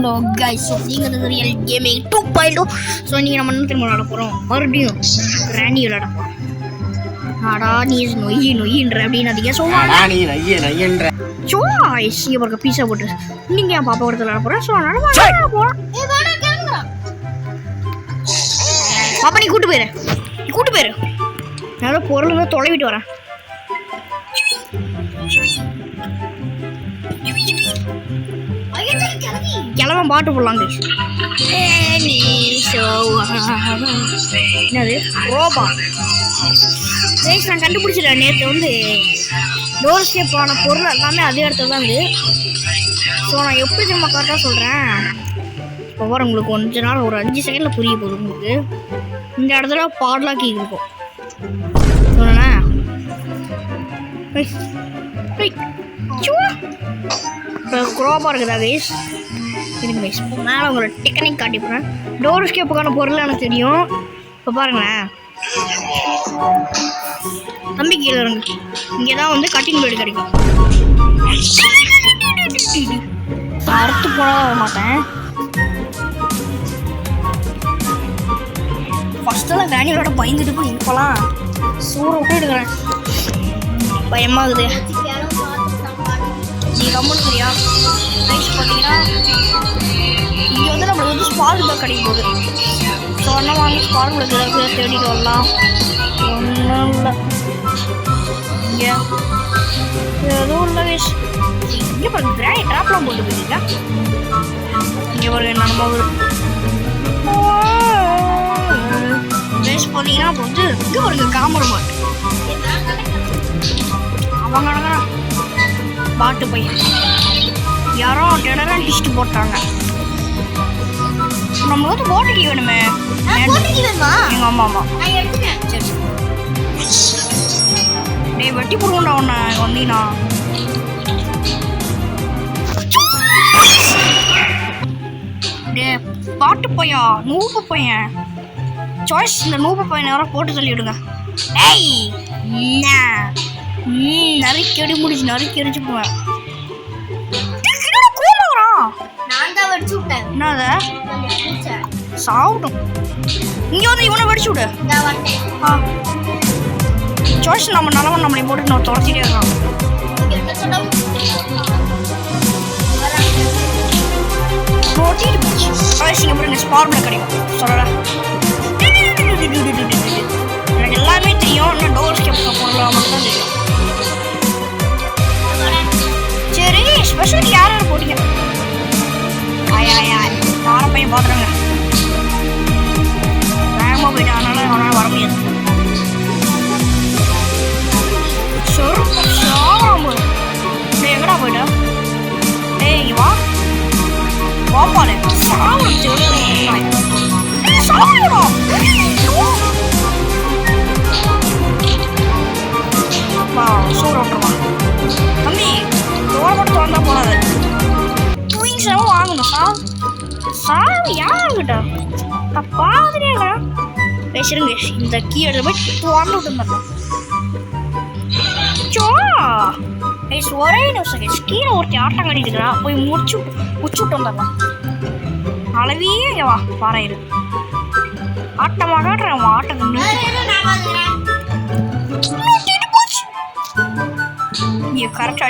Hello guys, so நீங்கள் வந்து real gaming 2.0. So நீங்கள் நம்ம என்ன திரும்ப விளாட போகிறோம், மறுபடியும் கிராண்டி விளாட போகிறோம். ஆடா நீ நொய்யின்ற அப்படின்னு அதிகம் சொல்லுவாங்க. ஸோ இங்கே பாருங்க பீஸா போட்டு நீங்கள் என் பாப்பா கூட விளாட போகிறேன். ஸோ அதனால போகிறோம். பாப்பா நீ கூட்டு போயிரு நல்லா பொருள் தொலைவிட்டு வரேன். கிளம்ப பாட்டு போடலாம். என்னது ரோபா கைஸ், நான் கண்டுபிடிச்சிட்டேன். நேற்று வந்து டோர் ஸ்டெப் ஆன பொருள் எல்லாமே அதே இடத்துல தான் இருக்குது. ஸோ நான் எப்படி நம்ம கரெக்டாக சொல்கிறேன். இப்போ வர உங்களுக்கு கொஞ்ச நாள் ஒரு 5 செகண்டில் புரிய போகுது உங்களுக்கு. இந்த இடத்துல பாடலாக்கி இருக்கும் சொன்னேன். இப்போ குரோபா இருக்குதா கைஸ்? இருங்க கைஸ், மேலே உங்களை டெக்னிக் காட்டி போகிறேன். டோர் ஸ்கேப்புக்கான பொருள் எனக்கு தெரியும். இப்போ பாருங்களேன், தம்பி கீழே இருங்க. இங்கே தான் வந்து கட்டிங் பிளேடு கிடைக்கும். அறுத்து போனால் வர மாட்டேன். ஃபஸ்ட்டெல்லாம் கிராணியோட பயந்துட்டு போய் இப்போலாம் சூறை விட்டு எடுக்கிறேன். பயமாகுது. நீ கம்முன்னுக்கிறியா ரைஸ் பார்த்தீங்கன்னா இங்கே வந்து நம்மளுக்கு வந்து ஸ்பார்க் தான் கிடைக்கும் போது. ஸோ ஒன்றும் வாங்கி ஸ்பார்க் ஏதாவது தேடிட்டு வரலாம். ஒன்றும் இல்லை, இங்கே எதுவும் இல்லை கைஸ். இங்கே பாருங்க கிராணி ட்ராப்லாம் போட்டு போயிருக்கீங்க. இங்கே பாருங்க என்ன போகுது ரைஸ் பார்த்தீங்கன்னா அப்போ வந்து இங்கே பாருங்க காமர் மாட்டு அவங்க பாட்டு பையன் யாரோ டெடரா லிஸ்ட் போட்டாங்க. நம்ம வந்து போட்டுக்கு வேணுமே. எங்க அம்மா சரி டே வெட்டி போடுவோம்டா உன்னை வந்தீங்கன்னா. டே பாட்டு பையன் நூப்பு பையன் சாய்ஸ். இந்த நூப்பு பையன் யாரோ போட்டு சொல்லி விடுங்க. ஏய் நறுக்கி அடிச்சு போவேன். என்னத சாப்பிடும். இங்க வந்து இவனை வெடிச்சு விடு. சாய்ஸ் நம்ம நல்லவன் நம்மளை போட்டு நான் துரத்திட்டே இருக்கான். ஸ்பார்க்ல கிடைக்கும் சொல்லல. எனக்கு எல்லாமே தெரியும். இன்னும் டோர் ஸ்கேப் பொருள் மட்டும் தான் தெரியும். சரி ஸ்பெஷல் யாரும் போட்டீங்க? யாரை பையன் பார்க்குறாங்க. வேகமாக போயிட்டேன், அதனால அவனால் வர முடியாது. டே எங்கடா போயிட்ட? டே இங்கே வா வாப்பாடு சாப்பிடும். சோறு விட்டுருவா தம்பி. டோர் மட்டும் திறந்தா போடாது. ட்விங்ஸ் எல்லாம் வாங்கணும். சாவி யாருக்கிட்ட பாதிரியா பேசுறேங்க. இந்த கீ எடுத்து போய் திறந்து விட்டுருந்தேன். ஒரே நிமிஷம் கீழே ஒருத்தி ஆட்டம் கட்டிட்டு இருக்கிறா. போய் முடிச்சு விட்டு வந்துடலாம். அளவே வா பாராயிரு ஆட்டமாக காட்டுறேன். ஆட்டம் ஐயோ கரெக்டாக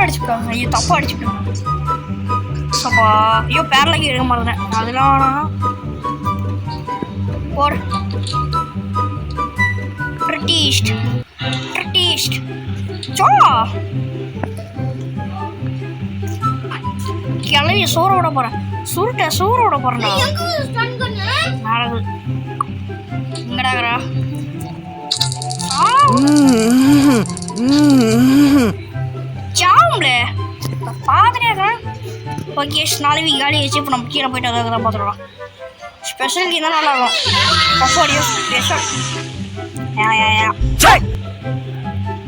அடிச்சுருக்காங்க. ஐயோ தப்பாக அடிச்சுருக்காங்க. சப்பா ஐயோ பேரலைக்கு எடுக்க மாட்டேன். அதெல்லாம் போடு. ட்ரிட்டிஸ்ட் சோ கிளவி சோற விட போறேன். சோற விட போறேன். எங்கடாகிறா சாவும்ல பாதிரியாக. ஓகே நாளைக்கு காலி வச்சு இப்போ நம்ம கீழே போயிட்டு அதை தான் பார்த்துடலாம். ஸ்பெஷல் தான் நல்லா இருக்கும். பப்போடியோ ஸ்பெஷல்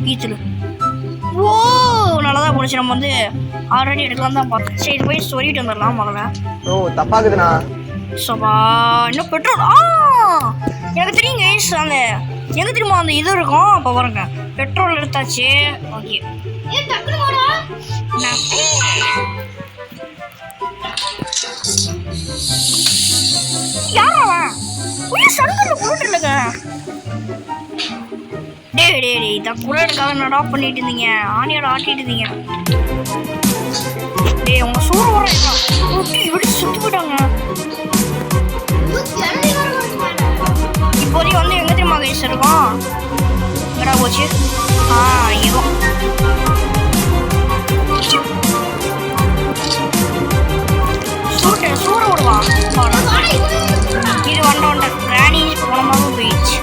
பீச்சுல ஓ நல்லா தான் போச்சு. நம்ம வந்து ஆல்ரெடி எடுக்கலாம் தான் பார்த்தேன். சரி இது போய் சொல்லிட்டு வந்துடலாம் முதல்ல. ஓ தப்பாக்குதுண்ணா. சபா இன்னும் பெட்ரோல் எனக்கு தெரியும் கைஸ். அந்த எங்கே தெரியுமா அந்த இது இருக்கும். அப்போ பாருங்க பெட்ரோல் எடுத்தாச்சு. ஓகே யாராவா சங்கல்ல போட்டு இல்லைங்க. டே இந்த குரலுக்காக நடா பண்ணிட்டு இருந்தீங்க, ஆணியோட ஆட்டிட்டு இருந்தீங்க. டே உங்க சூடு வர இப்படி சுத்தி போயிட்டாங்க. இப்போதைக்கு வந்து எங்க தெரியுமா கைஸ் இருக்கும்? எங்கடா போச்சு? இங்கோ சூட விடுவா. இது வண்ட ராணி குணமாக போயிடுச்சு.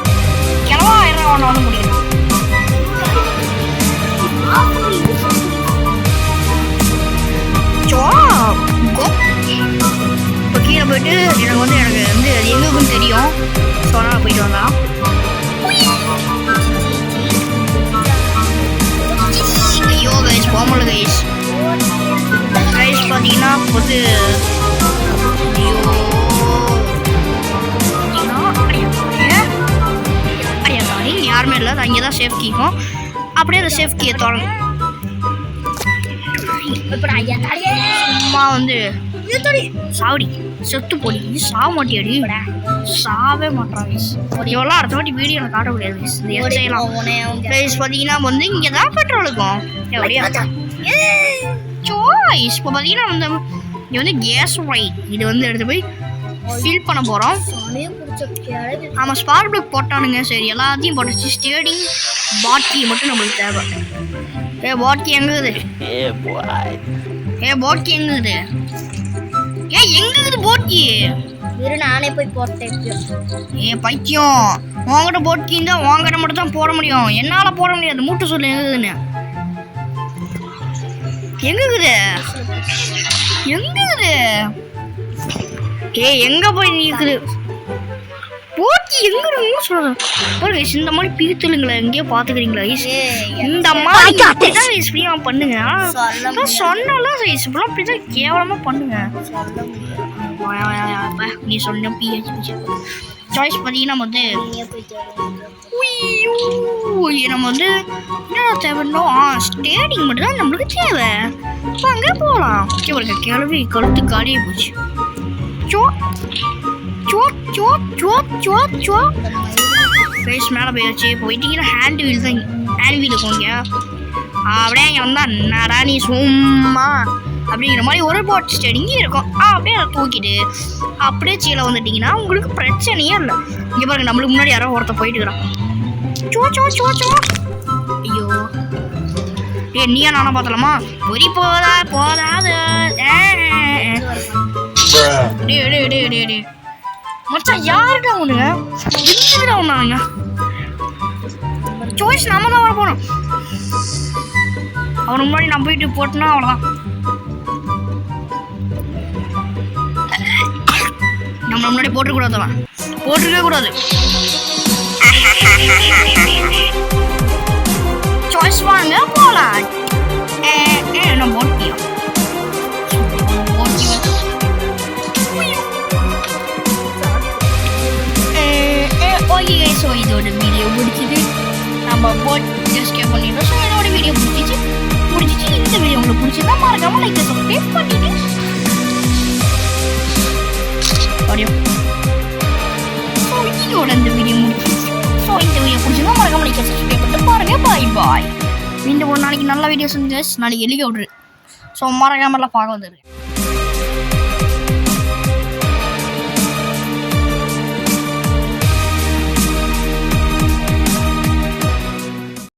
கிளவா ஆயிரம் ஒன்று வந்து முடியும். இப்போ கீழே போயிட்டு எனக்கு வந்து அது எங்களுக்கும் தெரியும். ஸோ அதனால் போயிட்டு வந்தான். ஐயோ கைஸ் போகல கைஸ். கைஸ் பார்த்தீங்கன்னா வந்து யாருமே இல்லை, அது அங்கே தான் சேஃப் கீக்கும். அப்படியே அந்த சேஃப் கீயை தொடங்க. சும்மா வந்து சாவடி செத்து போடி சாவ மாட்டியாடி. சாவே மாட்டான். இவெல்லாம் அடுத்த வாட்டி வீடியோ எனக்கு காட்ட முடியாது. பார்த்தீங்கன்னா வந்து இங்கே தான் பெட்ரோல் இருக்கும். எப்படியா சாய்ஸ் இப்போ பார்த்தீங்கன்னா வந்து இங்கே வந்து கேஸ் ஒயிட் இது வந்து எடுத்து போய் ஃபில் பண்ண போகிறோம். ஆமாம் ஸ்பார்க் பிளக் போட்டானுங்க. சரி எல்லாத்தையும் போட்டுச்சு. ஸ்டேடிங் பாட்கி மட்டும் நம்மளுக்கு தேவை. பாட்கி எங்குது? பாட்கி எங்குது? எங்குது போட்கி? நானே போய் போட்டேன். பைத்தியம் உங்ககிட்ட போட்கி இருந்தா உங்ககிட்ட மட்டும் தான் போட முடியும். என்னால போட முடியாது. மூட்டு சொல்லு எங்குதுன்னு. எங்குது? எங்குது? எங்க போய் நிக்குது போட்கி? எங்க சொல்லுங்க பாருங்க. இந்த மாதிரி பிரித்துலுங்களா எங்கேயோ பாத்துக்கிறீங்களா? இந்த மாதிரி பண்ணுங்க. சொன்னாலும் இப்படிதான் கேவலமா பண்ணுங்க. நீ சொன்ன சாய்ஸ் பார்த்தீங்கன்னா வந்து நம்ம வந்து என்ன தேவைன்னோ ஸ்டேடிங் மட்டும் தான் நம்மளுக்கு தேவை. அங்கே போகலாம். ஒரு கிளவி கழுத்து காலியே போச்சு. மேலே போயாச்சு. போயிட்டீங்கன்னா ஹேண்ட் வீல் தான். ஹேண்ட் வீல் இருக்கோங்க. அப்படியே இங்கே வந்தா என்னடா நீ சும்மா அப்படிங்கிற மாதிரி ஒரு போட் ஸ்டேடிங் இருக்கும். அப்படியே அதை தூக்கிட்டு அப்படியே கீழே வந்துட்டீங்கன்னா உங்களுக்கு பிரச்சனையே இல்லை. இங்கே பாருங்க நம்மளுக்கு முன்னாடி யாரோ ஒருத்தர் போயிட்டு இருக்கிறான். ஐயோ நீயா நானும் பார்த்தலாமா? பொறி போதாது. மச்சான் யாருடா ஒண்ணுங்க? எங்கடா ஒண்ணாங்க? சாய்ஸ் நாம தான் வர போறோம். அவனுக்கு முன்னாடி நம்ம போயிட்டு போட்டோம்னா அவ்வளோதான். நம்ம முன்னாடி போட்டுக்கூடாதுலாம். போட்டுருக்கவே கூடாது. சாய்ஸ் வாங்க போலாம். நம்ம போட்டியும் ஸோ இதோட வீடியோ முடிச்சுது. நம்ம போட் எஸ்கேப் பண்ணிட்டோம். ஸோ என்னோட வீடியோ முடிச்சிச்சு. இந்த வீடியோ உங்களுக்கு பிடிச்சிருந்தா மறக்காம லைக் சப்ஸ்கிரைப் பண்ணிட்டு ஸோ இதோட இந்த வீடியோ முடிச்சிச்சு. ஸோ இந்த வீடியோ பிடிச்சிருந்தா மறக்காம லைக் சப்ஸ்கிரைப் பண்ணிட்டு பாருங்க. பாய். இந்த ஒரு நாளைக்கு நல்ல வீடியோஸ் வந்து நாளைக்கு எலிக்க விட்ரு. ஸோ மறக்காமலாம் பார்க்க வந்துருக்கு.